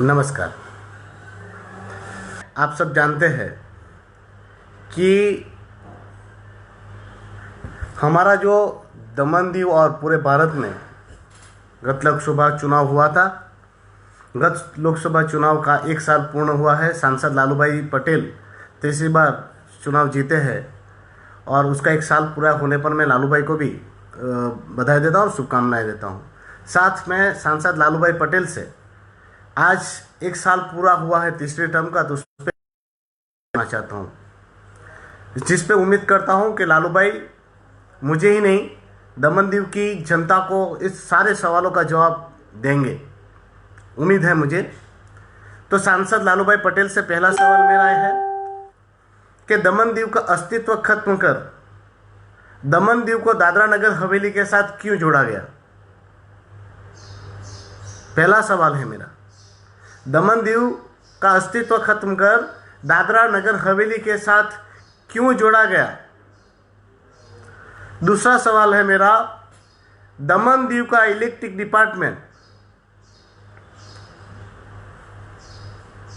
नमस्कार। आप सब जानते हैं कि हमारा जो दमन दीव और पूरे भारत में गत लोकसभा चुनाव हुआ था। गत लोकसभा चुनाव का 1 साल पूर्ण हुआ है। सांसद लालू भाई पटेल तीसरी बार चुनाव जीते हैं और उसका 1 साल पूरा होने पर मैं लालू भाई को भी बधाई देता हूँ और शुभकामनाएं देता हूँ। साथ में सांसद लालू भाई पटेल से आज 1 साल पूरा हुआ है तीसरी टर्म का, तो उस पर कहना चाहता हूँ, जिस पे उम्मीद करता हूँ कि लालू भाई मुझे ही नहीं दमन दीव की जनता को इस सारे सवालों का जवाब देंगे, उम्मीद है मुझे। तो सांसद लालू भाई पटेल से पहला सवाल मेरा है कि दमन दीव का अस्तित्व खत्म कर दमन दीव को दादरा नगर हवेली के साथ क्यों जोड़ा गया? पहला सवाल है मेरा, दमन दीव का अस्तित्व खत्म कर दादरा नगर हवेली के साथ क्यों जोड़ा गया? दूसरा सवाल है मेरा, दमन दीव का इलेक्ट्रिक डिपार्टमेंट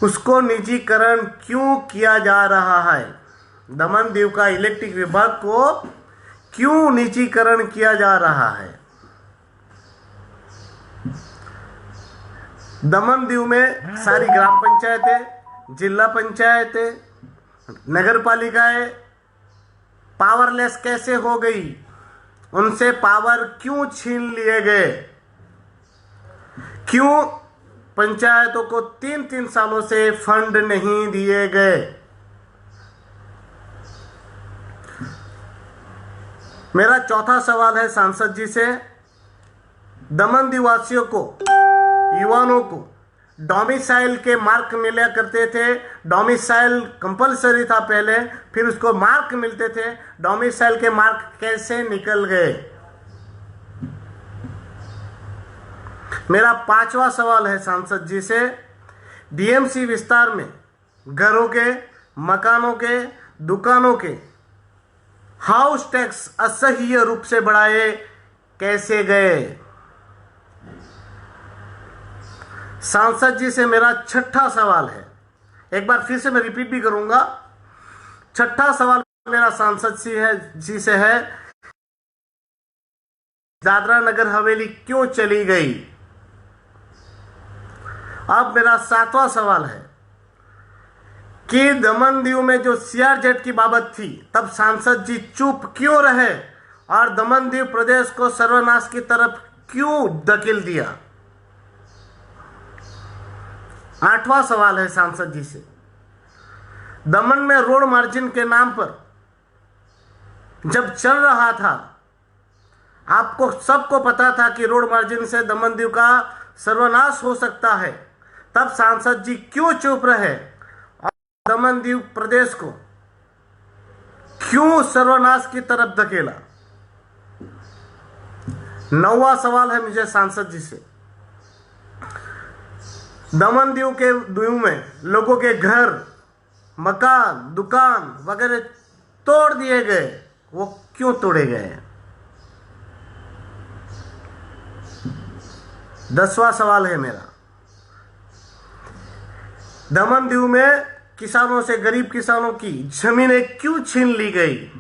उसको निजीकरण क्यों किया जा रहा है? दमन दीव का इलेक्ट्रिक विभाग को क्यों निजीकरण किया जा रहा है? दमन दीव में सारी ग्राम पंचायतें, जिला पंचायतें, नगर पालिकाएं पावरलेस कैसे हो गई? उनसे पावर क्यों छीन लिए गए? क्यों पंचायतों को 3-3 सालों से फंड नहीं दिए गए? मेरा चौथा सवाल है सांसद जी से, दमन दीव वासियों को, युवाओं को डोमिसाइल के मार्क मिला करते थे। डोमिसाइल कंपलसरी था पहले, फिर उसको मार्क मिलते थे। डोमिसाइल के मार्क कैसे निकल गए? मेरा पांचवा सवाल है सांसद जी से, डीएमसी विस्तार में घरों के, मकानों के, दुकानों के हाउस टैक्स असह्य रूप से बढ़ाए कैसे गए? सांसद जी से मेरा छठा सवाल है, एक बार फिर से मैं रिपीट भी करूंगा। छठा सवाल मेरा सांसद जी से है, दादरा नगर हवेली क्यों चली गई? अब मेरा सातवां सवाल है कि दमन दीव में जो सीआरजेड की बाबत थी तब सांसद जी चुप क्यों रहे और दमन दीव प्रदेश को सर्वनाश की तरफ क्यों धकेल दिया? आठवां सवाल है सांसद जी से, दमन में रोड मार्जिन के नाम पर जब चल रहा था, आपको सबको पता था कि रोड मार्जिन से दमन दीव का सर्वनाश हो सकता है, तब सांसद जी क्यों चुप रहे और दमन दीव प्रदेश को क्यों सर्वनाश की तरफ धकेला? नौवां सवाल है मुझे सांसद जी से, दमन दीव में लोगों के घर, मकान, दुकान वगैरह तोड़ दिए गए, वो क्यों तोड़े गए? 10वां सवाल है मेरा, दमन दीव में किसानों से, गरीब किसानों की जमीनें क्यों छीन ली गई?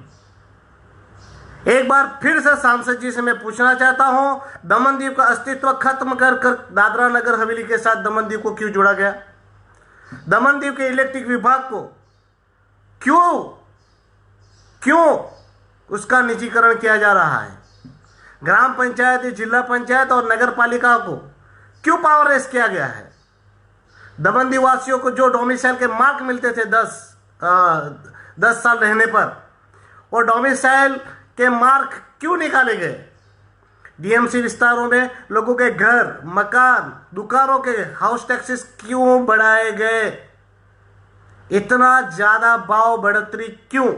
एक बार फिर से सांसद जी से मैं पूछना चाहता हूं, दमन दीव का अस्तित्व खत्म कर दादरा नगर हवेली के साथ दमन दीव को क्यों जोड़ा गया? दमन दीव के इलेक्ट्रिक विभाग को क्यों उसका निजीकरण किया जा रहा है? ग्राम पंचायत, जिला पंचायत और नगर पालिका को क्यों पावरलेस किया गया है? दमन दीव वासियों को जो डोमिसाइल के मार्क मिलते थे 10 साल रहने पर, वो डोमिसाइल के मार्क क्यों निकाले गए? डीएमसी विस्तारों में लोगों के घर, मकान, दुकानों के हाउस टैक्सेस क्यों बढ़ाए गए? इतना ज्यादा भाव बढ़ोतरी क्यों?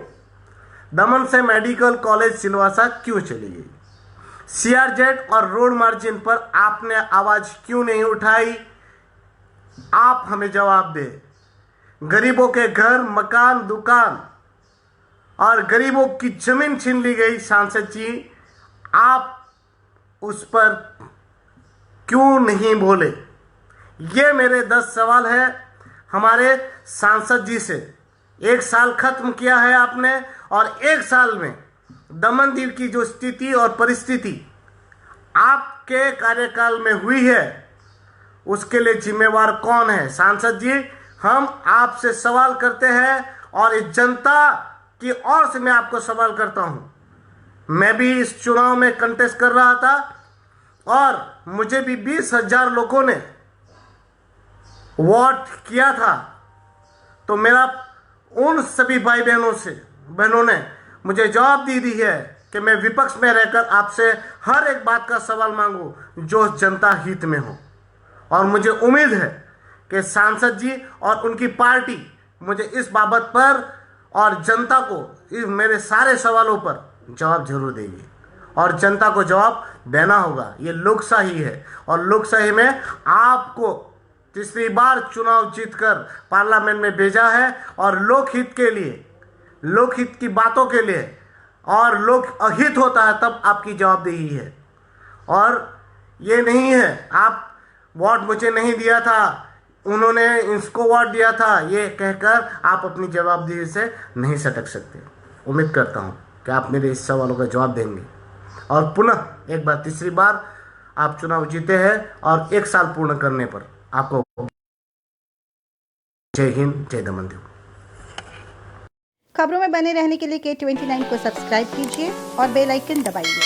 दमन से मेडिकल कॉलेज सिलवासा क्यों चली गई? सीआरजेड और रोड मार्जिन पर आपने आवाज क्यों नहीं उठाई? आप हमें जवाब दें। गरीबों के घर, मकान, दुकान और गरीबों की जमीन छीन ली गई, सांसद जी आप उस पर क्यों नहीं बोले? ये मेरे 10 सवाल है हमारे सांसद जी से। 1 साल खत्म किया है आपने, और 1 साल में दमनदीव की जो स्थिति और परिस्थिति आपके कार्यकाल में हुई है, उसके लिए जिम्मेवार कौन है? सांसद जी, हम आपसे सवाल करते हैं, और इस जनता की ओर से मैं आपको सवाल करता हूं। मैं भी इस चुनाव में कंटेस्ट कर रहा था, और मुझे भी 20,000 लोगों ने वोट किया था। तो मेरा उन सभी भाई बहनों ने मुझे जवाब दी है कि मैं विपक्ष में रहकर आपसे हर एक बात का सवाल मांगूं जो जनता हित में हो। और मुझे उम्मीद है कि सांसद जी और उनकी पार्टी मुझे इस बाबत पर और जनता को इस मेरे सारे सवालों पर जवाब जरूर देगी, और जनता को जवाब देना होगा। ये लोकशाही है, और लोकशाही में आपको तीसरी बार चुनाव जीतकर पार्लियामेंट में भेजा है, और लोकहित के लिए, लोकहित की बातों के लिए, और लोक अहित होता है तब आपकी जवाबदेही है। और ये नहीं है आप वोट मुझे नहीं दिया था, उन्होंने इसको वोट दिया था, ये कहकर आप अपनी जवाबदेही से नहीं सटक सकते। उम्मीद करता हूँ कि आप मेरे इस सवालों का जवाब देंगे, और पुनः एक बार तीसरी बार आप चुनाव जीते हैं, और 1 साल पूर्ण करने पर आपको जय हिंद, जय दमनदीव। खबरों में बने रहने के लिए K29 को सब्सक्राइब कीजिए और बेल आइकन दबाइए।